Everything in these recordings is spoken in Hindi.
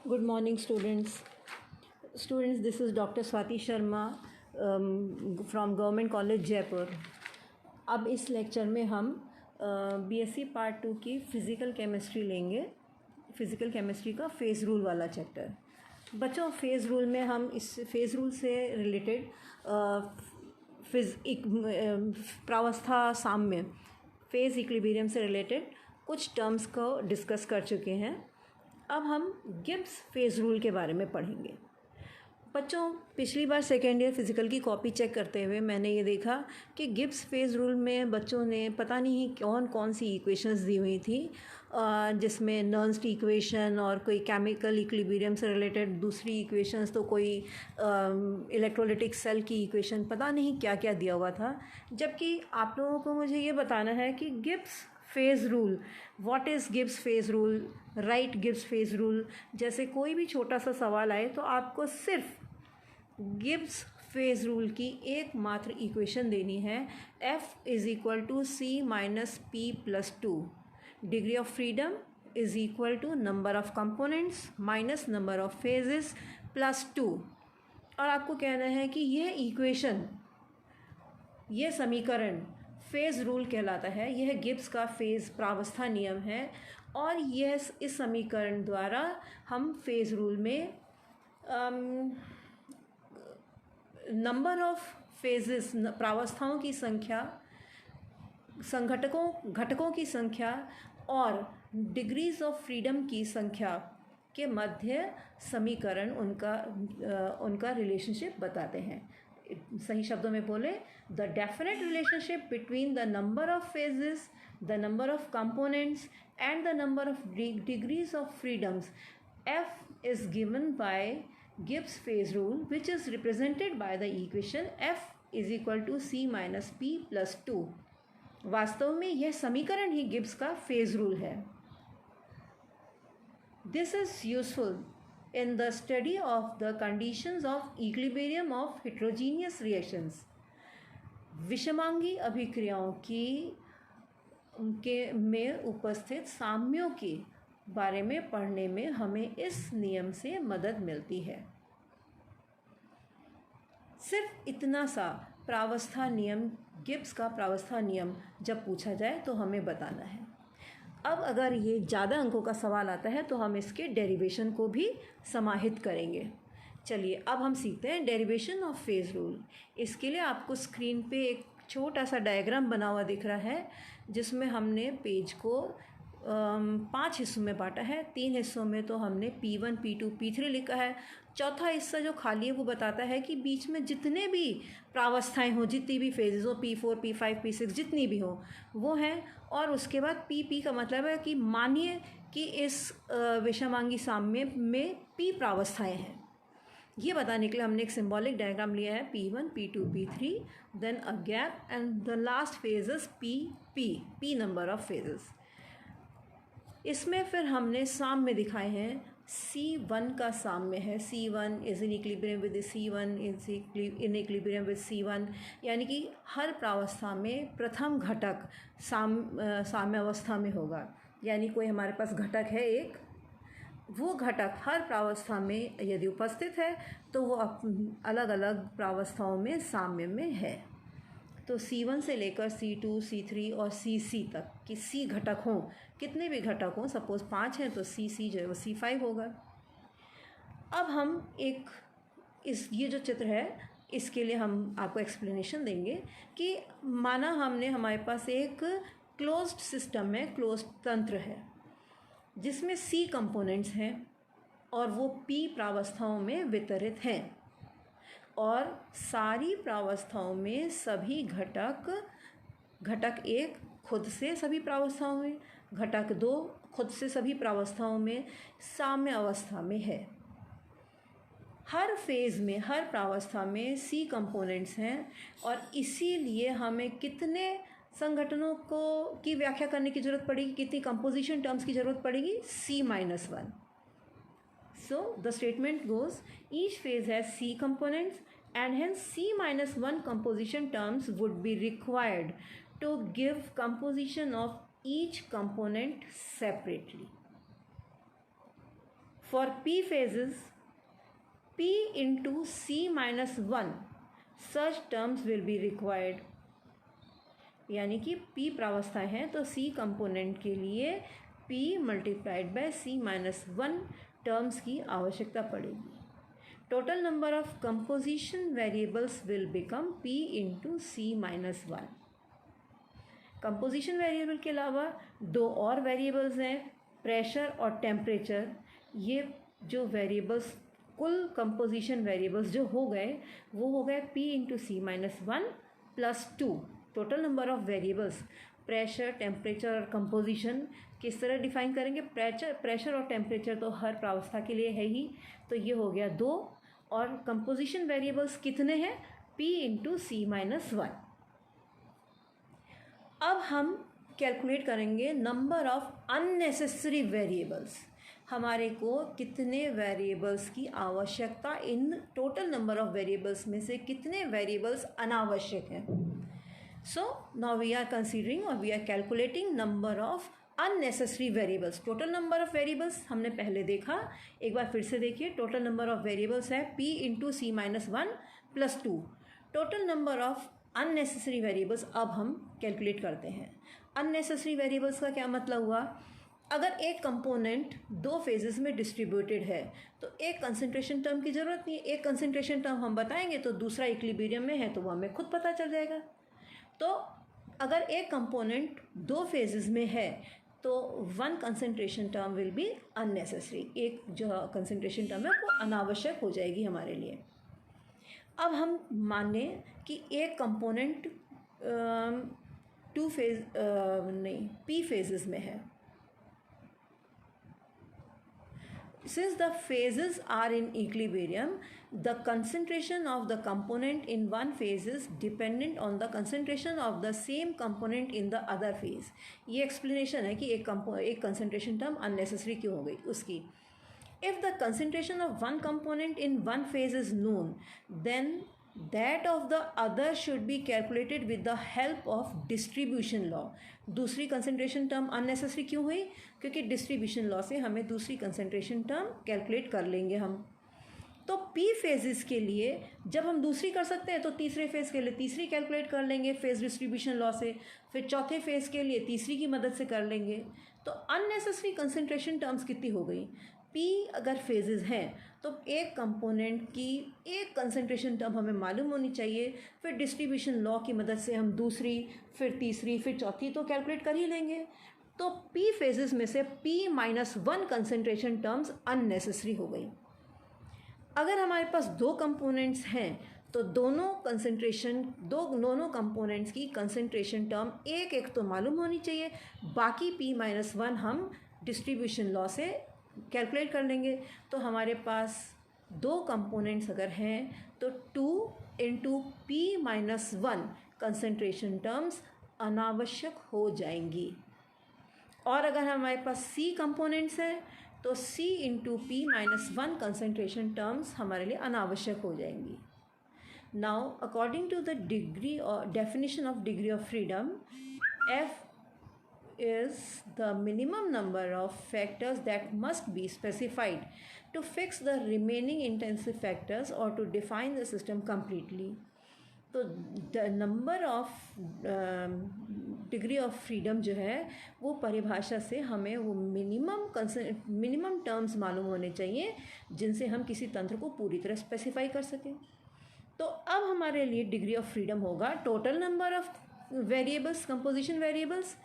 Good morning, students. Students, this is Dr. Swati Sharma from Government College Jaipur. अब इस लेक्चर में हम बीएससी पार्ट 2 की फ़िज़िकल केमिस्ट्री लेंगे। फ़िज़िकल केमिस्ट्री का फेज़ रूल वाला चैप्टर। बच्चों, फेज़ रूल में हम इस फेज़ रूल से रिलेटेड प्रावस्था साम्य फेज़ इक्विलिब्रियम से रिलेटेड कुछ टर्म्स को डिस्कस कर चुके हैं। अब हम गिब्स फेज़ रूल के बारे में पढ़ेंगे। बच्चों, पिछली बार सेकेंड ईयर फ़िज़िकल की कॉपी चेक करते हुए मैंने ये देखा कि गिब्स फेज़ रूल में बच्चों ने पता नहीं कौन कौन सी इक्वेशंस दी हुई थी, जिसमें नर्न्स्ट इक्वेशन और कोई केमिकल इक्विलिब्रियम से रिलेटेड दूसरी इक्वेशंस, तो कोई इलेक्ट्रोलिटिक सेल की इक्वेशन, पता नहीं क्या क्या दिया हुआ था। जबकि आप लोगों को मुझे ये बताना है कि Gibbs phase rule, what is Gibbs phase rule, right Gibbs phase rule. जैसे कोई भी छोटा सा सवाल आए तो आपको सिर्फ गिब्स फेज़ रूल की एकमात्र इक्वेशन देनी है, F is equal to C minus P plus 2। Degree of freedom is equal to number of components minus number of phases plus 2। और आपको कहना है कि यह इक्वेशन, यह समीकरण फेज़ रूल कहलाता है। यह गिब्स का फेज़ प्रावस्था नियम है और यह इस समीकरण द्वारा हम फेज़ रूल में नंबर ऑफ फेजेस, प्रावस्थाओं की संख्या, घटकों की संख्या और डिग्रीज ऑफ फ्रीडम की संख्या के मध्य समीकरण उनका रिलेशनशिप बताते हैं। सही शब्दों में बोले, the definite relationship between the number of phases, the number of components and the number of degrees of freedoms F is given by Gibbs phase rule, which is represented by the equation F is equal to C minus P plus 2। वास्तव में यह समीकरण ही गिब्स का फेज रूल है। This is useful in the study of the conditions of equilibrium of heterogeneous reactions। विषमांगी अभिक्रियाओं में उपस्थित साम्यों के बारे में पढ़ने में हमें इस नियम से मदद मिलती है। सिर्फ इतना सा प्रावस्था नियम, गिब्स का प्रावस्था नियम जब पूछा जाए तो हमें बताना है। अब अगर ये ज़्यादा अंकों का सवाल आता है तो हम इसके डेरिवेशन को भी समाहित करेंगे। चलिए, अब हम सीखते हैं डेरिवेशन ऑफ फेज़ रूल। इसके लिए आपको स्क्रीन पे एक छोटा सा डायग्राम बना हुआ दिख रहा है, जिसमें हमने पेज को 5 हिस्सों में बांटा है। 3 हिस्सों में तो हमने P1, P2, P3 लिखा है। चौथा हिस्सा जो खाली है वो बताता है कि बीच में जितने भी प्रावस्थाएं हों, जितनी भी फेजेस हो, P4, P5, P6 जितनी भी हो वो हैं। और उसके बाद P का मतलब है कि मानिए कि इस विषमांगी साम्य में P प्रावस्थाएं हैं। ये बताने के लिए हमने एक सिंबॉलिक डायग्राम लिया है, P1, P2, P3, then a gap and the last phases P number of phases. इसमें फिर हमने साम्य दिखाए हैं। C1 का साम्य है, C1 is in equilibrium with C1 is in equilibrium with C1, यानी कि हर प्रावस्था में प्रथम घटक साम्य अवस्था में होगा। यानी कोई हमारे पास घटक है एक, वो घटक हर प्रावस्था में यदि उपस्थित है तो वो अलग अलग प्रावस्थाओं में साम्य में है। तो C1 से लेकर C2, C3 और CC तक कि C घटक हों, कितने भी घटक हों, सपोज़ 5 हैं तो CC जो है वो C5 होगा। अब हम ये जो चित्र है इसके लिए हम आपको एक्सप्लेनेशन देंगे कि माना हमारे पास एक क्लोज्ड सिस्टम है, क्लोज्ड तंत्र है, जिसमें C कंपोनेंट्स हैं और वो P प्रावस्थाओं में वितरित हैं। और सारी प्रावस्थाओं में सभी घटक 1 खुद से सभी प्रावस्थाओं में, घटक 2 खुद से सभी प्रावस्थाओं में साम्य अवस्था में है। हर फेज़ में, हर प्रावस्था में C कंपोनेंट्स हैं और इसीलिए हमें कितने संगठनों की व्याख्या करने की ज़रूरत पड़ेगी, कितनी कंपोजिशन टर्म्स की ज़रूरत पड़ेगी, C-1। So the statement goes, each phase has C components and hence C-1 composition terms would be required to give composition of each component separately. For P phases P into C minus 1 such terms will be required। यानी कि P प्रावस्था है तो C कंपोनेंट के लिए P multiplied by C minus 1 terms की आवश्यकता पड़ेगी। Total number of composition variables will become P into C minus 1। Composition variable के अलावा दो और वेरिएबल्स हैं, प्रेशर और टेम्परेचर। ये जो वेरिएबल्स कुल कंपोजिशन वेरिएबल्स जो हो गए वो हो गए P into C minus 1 plus 2। Total number of variables pressure, temperature और कंपोजिशन किस तरह डिफाइन करेंगे? प्रेशर और टेम्परेचर तो हर प्रावस्था के लिए है ही, तो ये हो गया 2। और कंपोजिशन वेरिएबल्स कितने हैं? P into C minus 1। अब हम कैलकुलेट करेंगे नंबर ऑफ अननेसेसरी वेरिएबल्स। हमारे को कितने वेरिएबल्स की आवश्यकता, इन टोटल नंबर ऑफ वेरिएबल्स में से कितने वेरिएबल्स अनावश्यक हैं। So now we are considering और we are calculating number of unnecessary variables. Total number of variables हमने पहले देखा, एक बार फिर से देखिए। टोटल नंबर ऑफ वेरिएबल्स है P into C minus 1 plus 2। Total number of unnecessary variables अब हम कैलकुलेट करते हैं। अननेसेसरी वेरिएबल्स का क्या मतलब हुआ? अगर एक कंपोनेंट दो फेजेस में डिस्ट्रीब्यूटेड है तो एक कंसंट्रेशन टर्म की ज़रूरत नहीं है। एक कंसंट्रेशन टर्म हम बताएंगे तो दूसरा इक्विलिब्रियम में है तो वो हमें खुद पता चल जाएगा। तो अगर एक कंपोनेंट दो फेजेस में है तो one concentration term will be unnecessary. एक जो कंसंट्रेशन टर्म है वो अनावश्यक हो जाएगी हमारे लिए। अब हम मान लें कि एक कंपोनेंट P फेजेस में है। Since the phases are in equilibrium, the concentration of the component in one phase is dependent on the concentration of the same component in the other phase। ये explanation है कि एक concentration term unnecessary क्यों हो गई उसकी। If the concentration of one component in one phase is known, then that of the other should be calculated with the help of distribution law। दूसरी कंसंट्रेशन टर्म अननेसेसरी क्यों हुई? क्योंकि डिस्ट्रीब्यूशन लॉ से हमें दूसरी कंसंट्रेशन टर्म कैलकुलेट कर लेंगे हम। तो P फेजेस के लिए जब हम दूसरी कर सकते हैं तो तीसरे फेज़ के लिए तीसरी कैलकुलेट कर लेंगे फेज़ डिस्ट्रीब्यूशन लॉ से, फिर चौथे फेज़ के लिए तीसरी की मदद से कर लेंगे। तो अननेसेसरी कंसंट्रेशन टर्म्स कितनी हो गई? P अगर फेजेस हैं तो एक कंपोनेंट की एक कंसंट्रेशन टर्म हमें मालूम होनी चाहिए, फिर डिस्ट्रीब्यूशन लॉ की मदद से हम दूसरी, फिर तीसरी, फिर चौथी तो कैलकुलेट कर ही लेंगे। तो P फेजेस में से P minus 1 concentration terms unnecessary हो गई। अगर हमारे पास दो कंपोनेंट्स हैं तो दोनों कंपोनेंट्स की कंसंट्रेशन टर्म एक एक तो मालूम होनी चाहिए, बाकी P माइनस 1 हम डिस्ट्रीब्यूशन लॉ से कैलकुलेट कर लेंगे। तो हमारे पास दो कंपोनेंट्स अगर हैं तो 2 into P minus 1 concentration terms अनावश्यक हो जाएंगी। और अगर हमारे पास C कंपोनेंट्स हैं तो C into P minus 1 concentration terms हमारे लिए अनावश्यक हो जाएंगी। Now according to the degree और definition of degree of freedom, F is the minimum number of factors that must be specified to fix the remaining intensive factors or to define the system completely। तो the number of degree of freedom जो है वो परिभाषा से हमें वो मिनिमम टर्म्स मालूम होने चाहिए जिनसे हम किसी तंत्र को पूरी तरह स्पेसिफाई कर सकें। तो अब हमारे लिए डिग्री ऑफ फ्रीडम होगा total number of variables, composition variables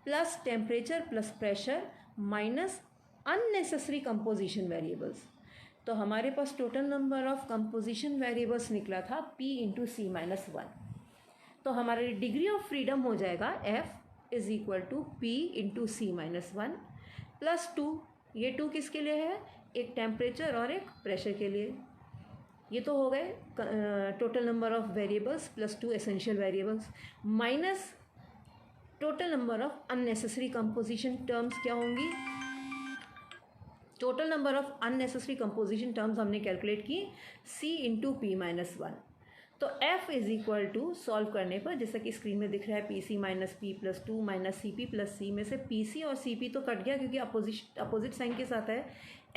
plus temperature plus pressure minus unnecessary composition variables. तो हमारे पास total number of composition variables निकला था P इंटू सी माइनस 1। तो हमारे डिग्री ऑफ फ्रीडम हो जाएगा F is equal to P into C minus 1 plus 2। ये 2 किसके लिए है? एक टेम्परेचर और एक प्रेशर के लिए। ये तो हो गए total number of variables plus 2 essential variables minus total number of unnecessary composition terms क्या होंगी? Total number of unnecessary composition terms हमने कैलकुलेट की C इंटू P माइनस 1। तो F is equal to solve करने पर, जैसा कि स्क्रीन में दिख रहा है, PC minus P plus two minus C P plus C, में से PC और CP तो कट गया क्योंकि अपोजिट साइन के साथ है.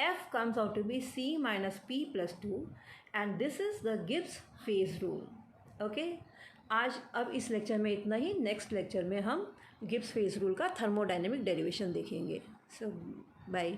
F comes out to be C minus P plus 2 and this is the Gibbs phase rule. Okay, आज अब इस लेक्चर में इतना ही. नेक्स्ट लेक्चर में हम गिब्स फेज रूल का थर्मोडायनेमिक डेरिवेशन देखेंगे. सो बाय.